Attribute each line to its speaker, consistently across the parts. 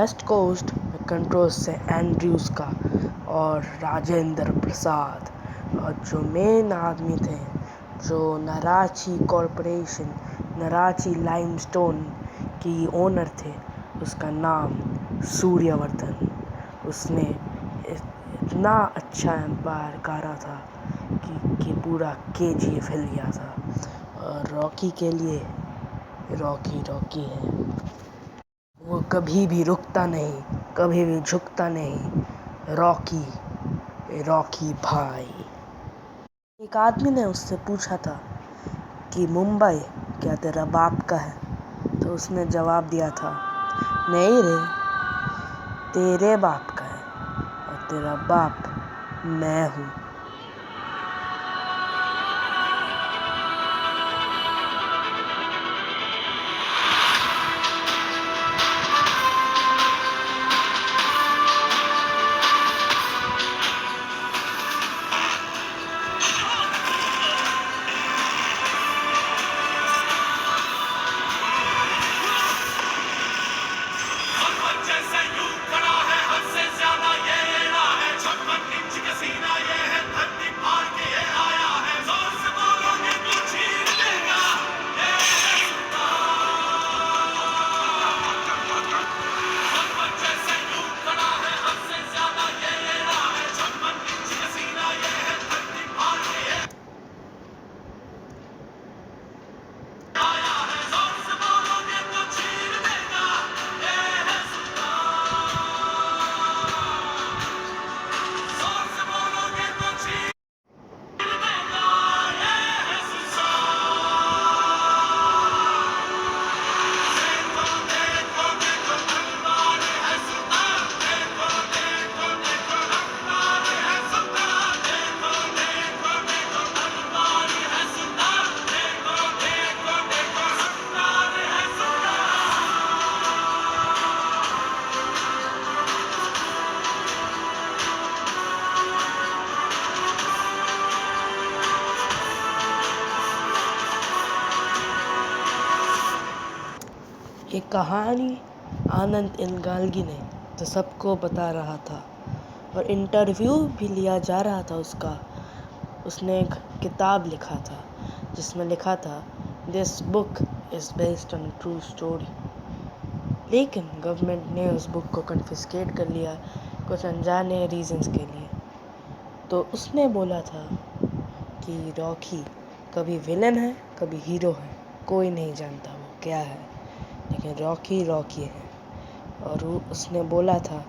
Speaker 1: West coast में control से Andrews का और राजेंद्र प्रसाद, और जो मेन आदमी थे, जो नराची कॉरपोरेशन, नराची लाइमस्टोन की ओनर थे, उसका नाम सूर्यवर्धन। उसने इतना अच्छा एम्पायर गाड़ा था कि पूरा KGF हिल गया था। और रॉकी के लिए रॉकी है। वो कभी भी रुकता नहीं, कभी भी झुकता नहीं। रॉकी भाई। एक आदमी ने उससे पूछा था कि मुंबई क्या तेरा बाप का है? तो उसने जवाब दिया था, नहीं रे, तेरे बाप का है, और तेरा बाप मैं हूँ। ये कहानी आनंद इल्गालगी ने तो सबको बता रहा था, और इंटरव्यू भी लिया जा रहा था उसका। उसने एक किताब लिखा था जिसमें लिखा था, this book is based on true story. लेकिन गवर्नमेंट ने उस बुक को कन्फिस्केट कर लिया कुछ अनजाने रीजंस के लिए। तो उसने बोला था कि रॉकी कभी विलन है, कभी हीरो है, कोई नहीं जानता वो क्या है, लेकिन रॉकी है। और उसने बोला था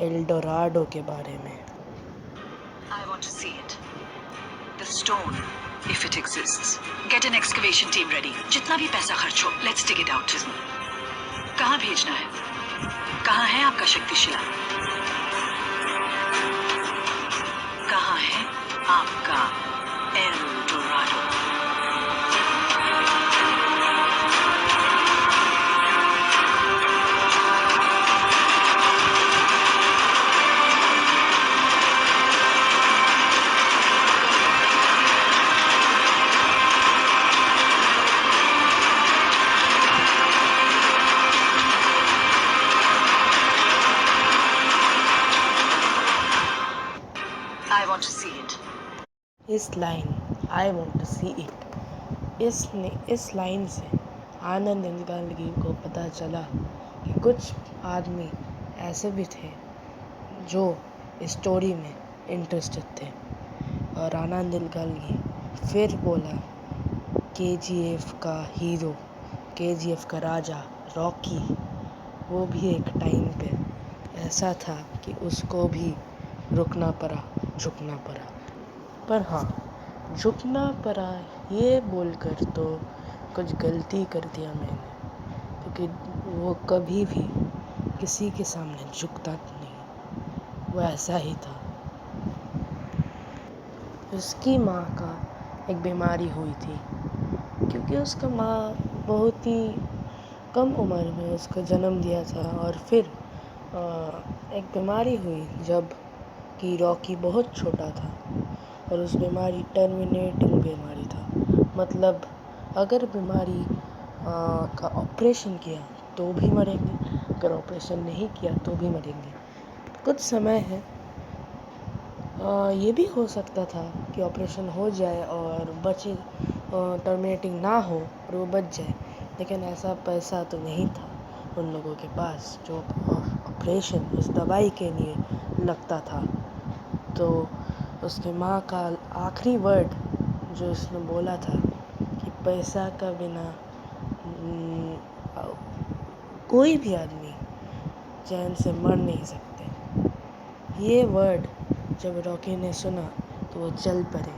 Speaker 1: एल्डोराडो के बारे में।
Speaker 2: I want to see it. The stone, if it exists. Get an excavation team ready. जितना भी पैसा खर्च हो, let's dig it out. कहाँ भेजना है? कहाँ है आपका शक्तिशिला? कहाँ है आपका Eldorado? I want to see it.
Speaker 1: इस line I want to see it, इस लाइन से आनंद इल्गालगी को पता चला कि कुछ आदमी ऐसे भी थे जो स्टोरी में इंटरेस्टेड थे। और आनंद इल्गालगी फिर बोला, KGF का हीरो, KGF का राजा रॉकी, वो भी एक टाइम पे ऐसा था कि उसको भी रुकना पड़ा, झुकना पड़ा। पर हाँ, झुकना पड़ा ये बोलकर तो कुछ गलती कर दिया मैंने, क्योंकि वो कभी भी किसी के सामने झुकता नहीं, वो ऐसा ही था। उसकी माँ का एक बीमारी हुई थी, क्योंकि उसका माँ बहुत ही कम उम्र में उसको जन्म दिया था, और फिर एक बीमारी हुई जब कि रॉकी बहुत छोटा था, और उस बीमारी टर्मिनेटिंग बीमारी था। मतलब अगर बीमारी का ऑपरेशन किया तो भी मरेंगे, अगर ऑपरेशन नहीं किया तो भी मरेंगे। कुछ समय है, ये भी हो सकता था कि ऑपरेशन हो जाए और बचे, टर्मिनेटिंग ना हो और वो बच जाए, लेकिन ऐसा पैसा तो नहीं था उन लोगों के पास जो ऑपरेशन उस दवाई के लिए लगता था। तो उसके माँ का आखिरी वर्ड जो उसने बोला था कि पैसा का बिना कोई भी आदमी चैन से मर नहीं सकते। ये वर्ड जब रॉकी ने सुना तो वो चल पड़े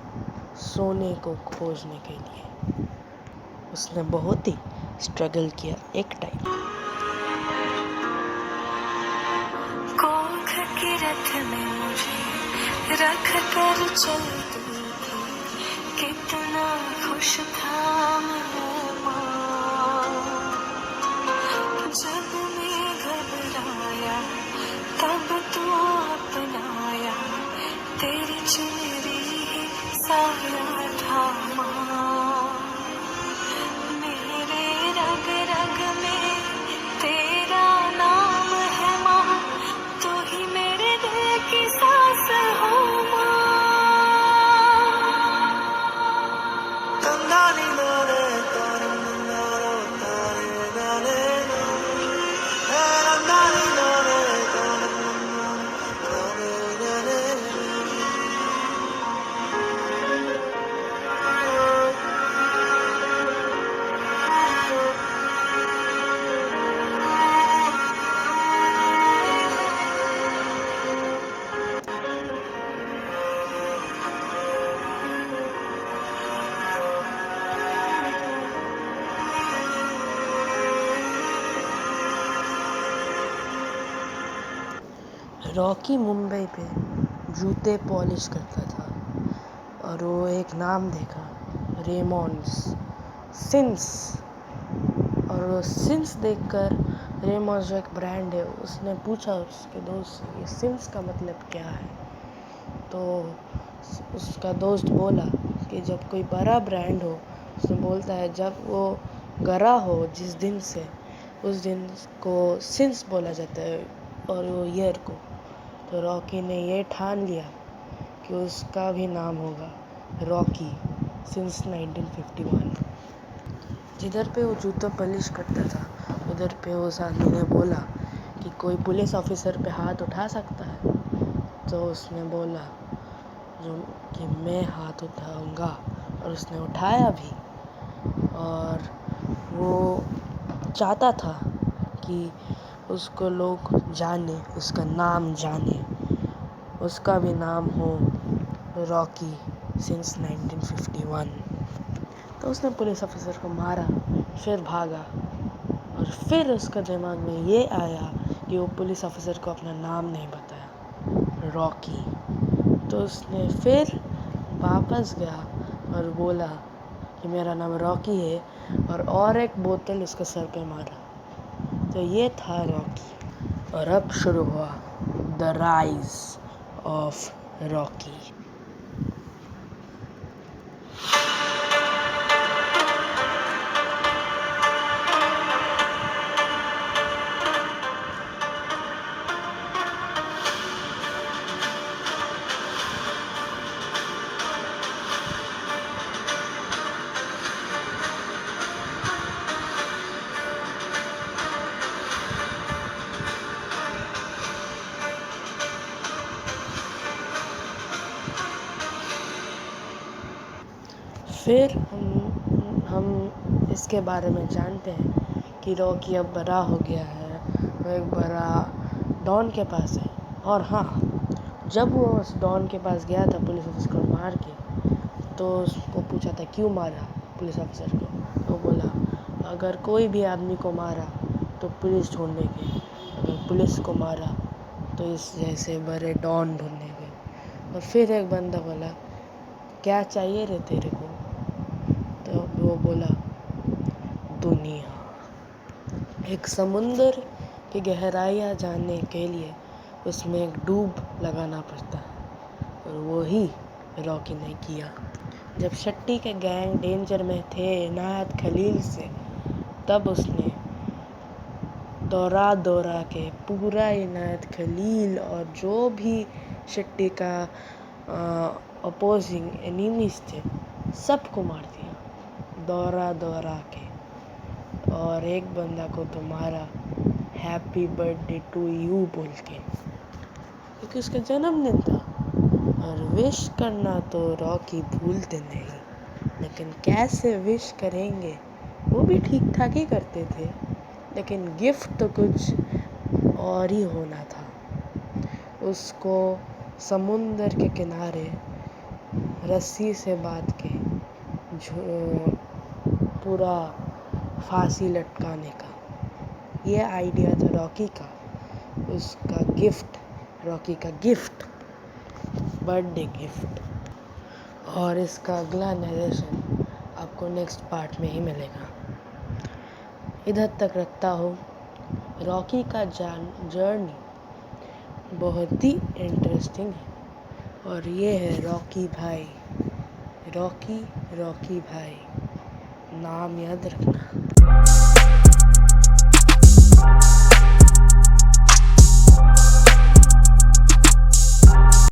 Speaker 1: सोने को खोजने के लिए। उसने बहुत ही स्ट्रगल किया एक टाइम।
Speaker 2: कोख के रथ में मुझे रख कर चलती थी, कितना खुश था मैं माँ। जब मैं घबराया तब तू अपनाया, तेरी चुनरी ही साया था माँ। मेरे रग रग में तेरा नाम है माँ, तू ही मेरे दिल की सांस हो माँ।
Speaker 1: रॉकी मुंबई पे जूते पॉलिश करता था और वो एक नाम देखा, रेमॉन्ड्स सिंस। और वो सिंस देखकर, रेमॉन्ड्स जो एक ब्रांड है, उसने पूछा उसके दोस्त से ये सिंस का मतलब क्या है। तो उसका दोस्त बोला कि जब कोई बड़ा ब्रांड हो, उसने बोलता है जब वो गरा हो जिस दिन से, उस दिन को सिंस बोला जाता है और वो ईयर को। तो रॉकी ने ये ठान लिया कि उसका भी नाम होगा रॉकी सिंस 1951। जिधर पे वो जूता पॉलिश करता था उधर पे उस आदमी ने बोला कि कोई पुलिस ऑफिसर पे हाथ उठा सकता है। तो उसने बोला जो कि मैं हाथ उठाऊंगा, और उसने उठाया भी। और वो चाहता था कि उसको लोग जाने, उसका नाम जाने, उसका भी नाम हो रॉकी सिंस 1951। तो उसने पुलिस ऑफिसर को मारा, फिर भागा। और फिर उसका दिमाग में ये आया कि वो पुलिस ऑफिसर को अपना नाम नहीं बताया, रॉकी। तो उसने फिर वापस गया और बोला कि मेरा नाम रॉकी है, और एक बोतल उसके सर पे मारा। तो ये था रॉकी। और अब शुरू हुआ द राइज ऑफ रॉकी। फिर हम इसके बारे में जानते हैं कि रॉकी अब बड़ा हो गया है, वो एक बड़ा डॉन के पास है। और हाँ, जब वो उस डॉन के पास गया था पुलिस ऑफिसर को मार के, तो उसको पूछा था क्यों मारा पुलिस ऑफिसर को। तो बोला अगर कोई भी आदमी को मारा तो पुलिस ढूंढने गए, अगर पुलिस को मारा तो इस जैसे बड़े डॉन ढूंढने गए। और फिर एक बंदा बोला क्या चाहिए रे तेरे को। तो वो बोला दुनिया। एक समुंदर की गहराइयाँ जानने के लिए उसमें एक डूब लगाना पड़ता है, और वही रॉकी ने किया। जब शट्टी के गैंग डेंजर में थे इनायत खलील से, तब उसने दौरा दौरा के पूरा इनायत खलील और जो भी शेट्टी का अपोजिंग एनिमीज थे सबको मार दिया दौरा दौरा के। और एक बंदा को तो मारा हैप्पी बर्थडे टू यू बोल के, क्योंकि उसका जन्मदिन था। और विश करना तो रॉकी भूलते नहीं, लेकिन कैसे विश करेंगे, वो भी ठीक ठाक ही करते थे, लेकिन गिफ्ट तो कुछ और ही होना था। उसको समुंदर के किनारे रस्सी से बांध के पूरा फांसी लटकाने का ये आइडिया था रॉकी का। उसका गिफ्ट, रॉकी का गिफ्ट, बर्थडे गिफ्ट। और इसका अगला नरेशन आपको नेक्स्ट पार्ट में ही मिलेगा। इधर तक रखता हूँ, रॉकी का जर्नी बहुत ही इंटरेस्टिंग है। और ये है रॉकी भाई, रॉकी भाई, नाम याद रखना।